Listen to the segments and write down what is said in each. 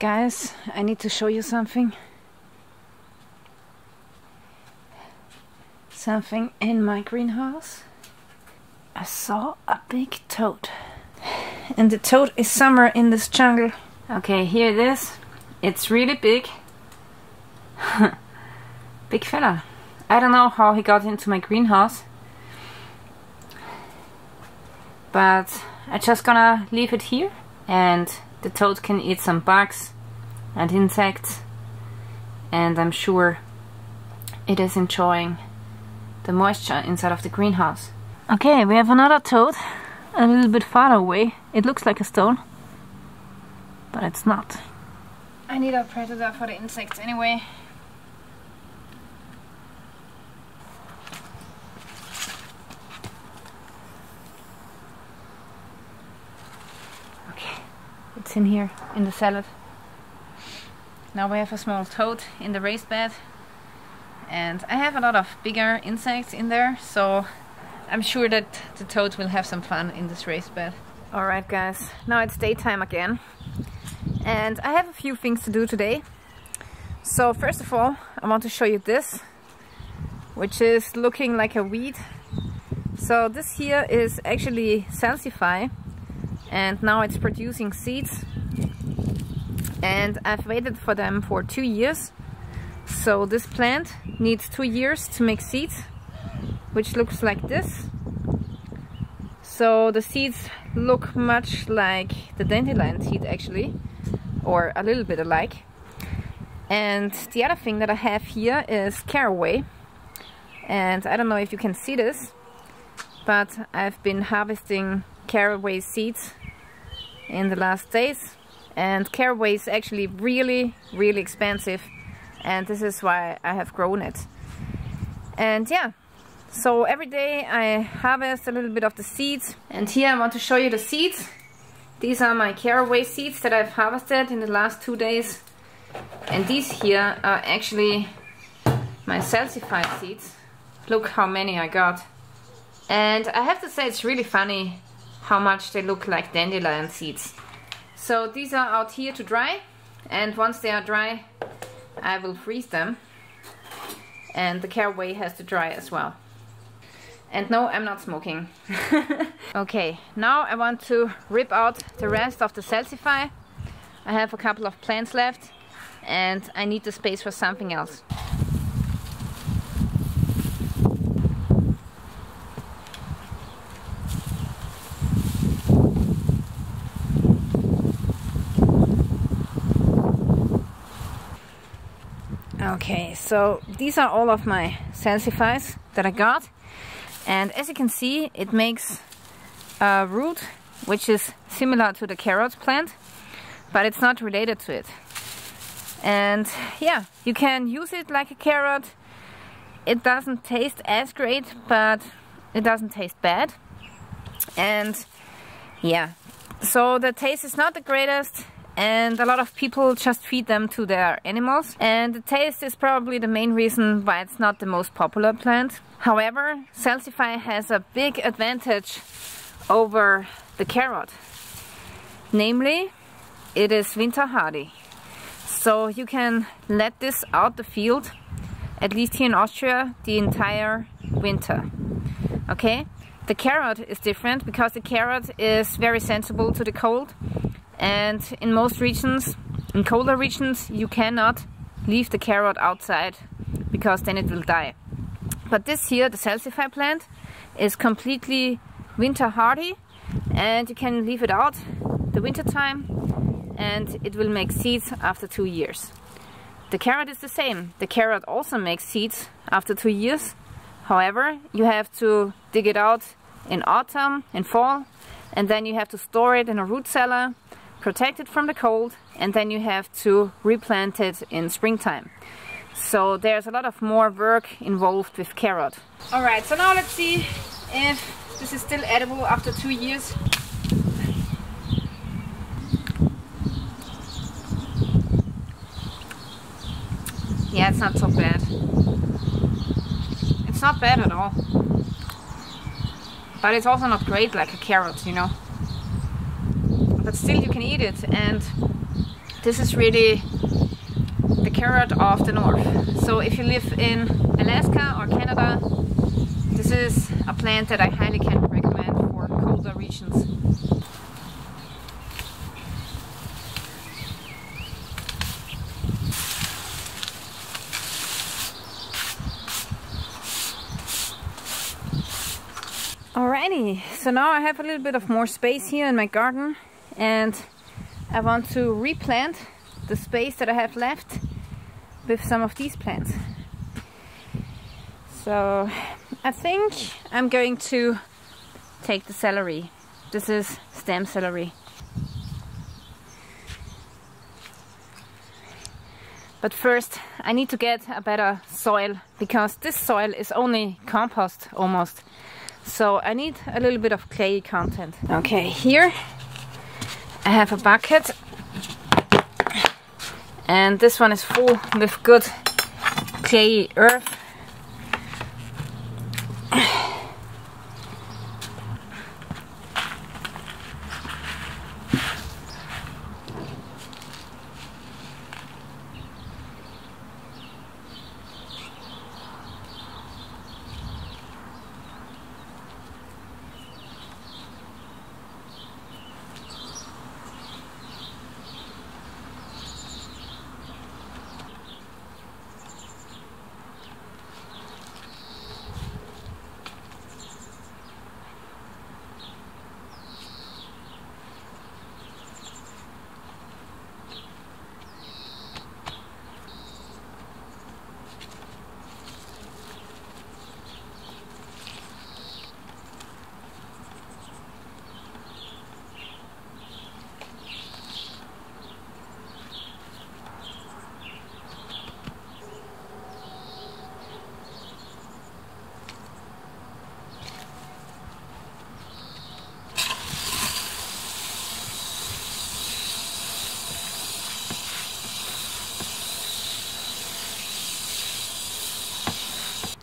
Guys, I need to show you something. Something in my greenhouse. I saw a big toad. And the toad is somewhere in this jungle. Okay, here it is. It's really big. Big fella. I don't know how he got into my greenhouse. But I'm just gonna leave it here. And the toad can eat some bugs and insects. And I'm sure it is enjoying the moisture inside of the greenhouse. Okay, we have another toad a little bit farther away. It looks like a stone, but it's not. I need a predator for the insects anyway. Okay, it's in here in the salad. Now we have a small toad in the raised bed. And I have a lot of bigger insects in there, so I'm sure that the toad will have some fun in this raised bed. Alright guys, now it's daytime again. And I have a few things to do today. So first of all, I want to show you this, which is looking like a weed. So this here is actually Salsify, and now it's producing seeds. And I've waited for them for 2 years. So this plant needs 2 years to make seeds, which looks like this. So the seeds look much like the dandelion seed actually, or a little bit alike. And the other thing that I have here is caraway. And I don't know if you can see this, but I've been harvesting caraway seeds in the last days. And caraway is actually really expensive. And this is why I have grown it. And yeah, so every day I harvest a little bit of the seeds. And here I want to show you the seeds. These are my caraway seeds that I've harvested in the last 2 days. And these here are actually my Salsify seeds. Look how many I got. And I have to say it's really funny how much they look like dandelion seeds. So these are out here to dry. And once they are dry, I will freeze them, and the caraway has to dry as well. And no, I'm not smoking. Okay, now I want to rip out the rest of the Salsify. I have a couple of plants left and I need the space for something else. Okay, so these are all of my Salsifys that I got, and as you can see, it makes a root which is similar to the carrot plant, but it's not related to it. And yeah, you can use it like a carrot. It doesn't taste as great, but it doesn't taste bad. And yeah, so the taste is not the greatest. And a lot of people just feed them to their animals, and the taste is probably the main reason why it's not the most popular plant. However, Salsify has a big advantage over the carrot. Namely, it is winter hardy. So you can let this out the field, at least here in Austria, the entire winter. Okay? The carrot is different because the carrot is very sensible to the cold. And in most regions, in colder regions, you cannot leave the carrot outside because then it will die. But this here, the Salsify plant, is completely winter hardy, and you can leave it out the winter time and it will make seeds after 2 years. The carrot is the same. The carrot also makes seeds after 2 years. However, you have to dig it out in autumn, in fall, and then you have to store it in a root cellar, protect it from the cold, and then you have to replant it in springtime. So there's a lot of more work involved with carrot. Alright, so now let's see if this is still edible after 2 years. Yeah, it's not so bad. It's not bad at all. But it's also not great like a carrot, you know. But still you can eat it, and This is really the carrot of the north. So if you live in Alaska or Canada, this is a plant that I highly can recommend for colder regions. Alrighty, so now I have a little bit of more space here in my garden, and I want to replant the space that I have left with some of these plants. So I think I'm going to take the celery. This is stem celery. But first I need to get a better soil, because this soil is only compost almost. So I need a little bit of clay content. Okay, here I have a bucket, and this one is full with good clayey earth.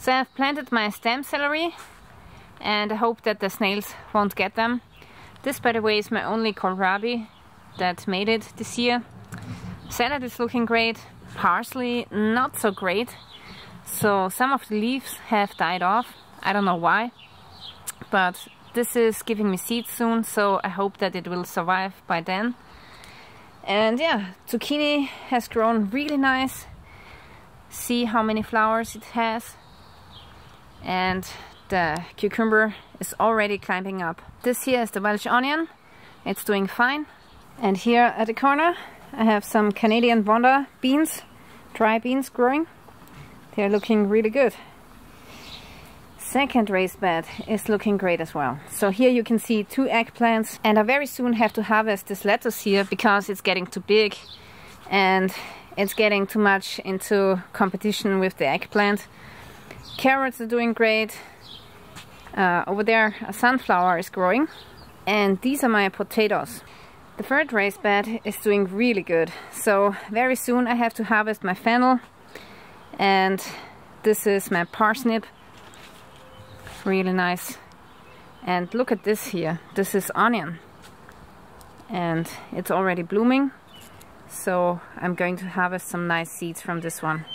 So I've planted my stem celery, and I hope that the snails won't get them. This, by the way, is my only kohlrabi that made it this year. Salad is looking great, parsley not so great. So some of the leaves have died off, I don't know why. But this is giving me seeds soon, so I hope that it will survive by then. And yeah, zucchini has grown really nice. See how many flowers it has. And the cucumber is already climbing up. This here is the Welsh onion. It's doing fine. And here at the corner I have some Canadian Wonder beans, dry beans growing. They're looking really good. Second raised bed is looking great as well. So here you can see 2 eggplants, and I very soon have to harvest this lettuce here because it's getting too big and it's getting too much into competition with the eggplant. Carrots are doing great. Over there a sunflower is growing, and these are my potatoes. The third raised bed is doing really good, so very soon I have to harvest my fennel, and this is my parsnip, really nice. And look at this here, this is onion, and it's already blooming, so I'm going to harvest some nice seeds from this one.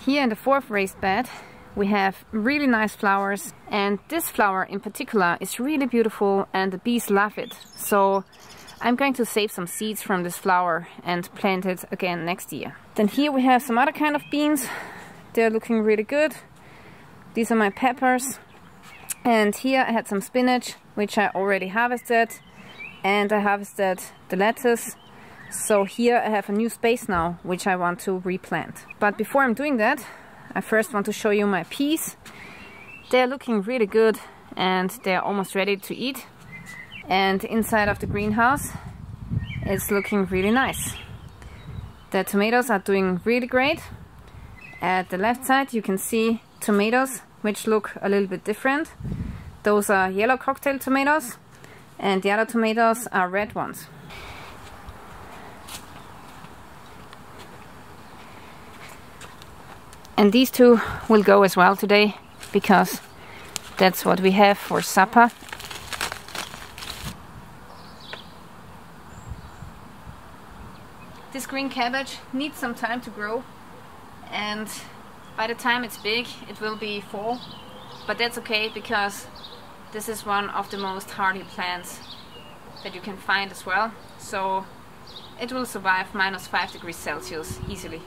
Here in the fourth raised bed we have really nice flowers, and this flower in particular is really beautiful and the bees love it. So I'm going to save some seeds from this flower and plant it again next year. Then here we have some other kind of beans. They're looking really good. These are my peppers. And here I had some spinach, which I already harvested, and I harvested the lettuce. So here I have a new space now, which I want to replant. But before I'm doing that, I first want to show you my peas. They're looking really good and they're almost ready to eat. And inside of the greenhouse, it's looking really nice. The tomatoes are doing really great. At the left side you can see tomatoes which look a little bit different. Those are yellow cocktail tomatoes, and the other tomatoes are red ones. And these two will go as well today, because that's what we have for supper. This green cabbage needs some time to grow, and by the time it's big it will be fall, but that's okay because this is one of the most hardy plants that you can find as well, so it will survive -5 degrees Celsius easily.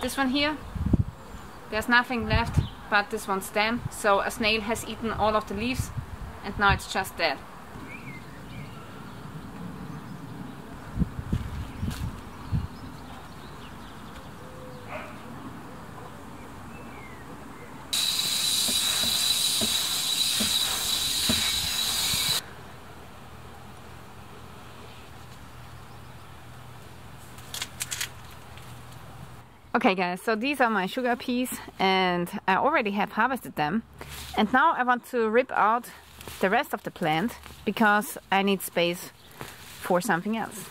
This one here, there's nothing left but this one stem, so a snail has eaten all of the leaves and now it's just dead. Okay guys, so these are my sugar peas and I already have harvested them, and now I want to rip out the rest of the plant because I need space for something else.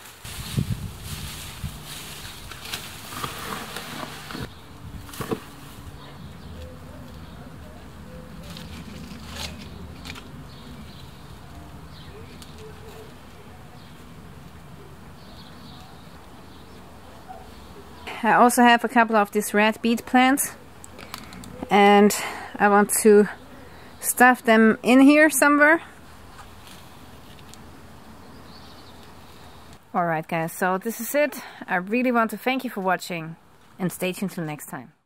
I also have a couple of these red beet plants and I want to stuff them in here somewhere. Alright guys, so this is it. I really want to thank you for watching and stay tuned till next time.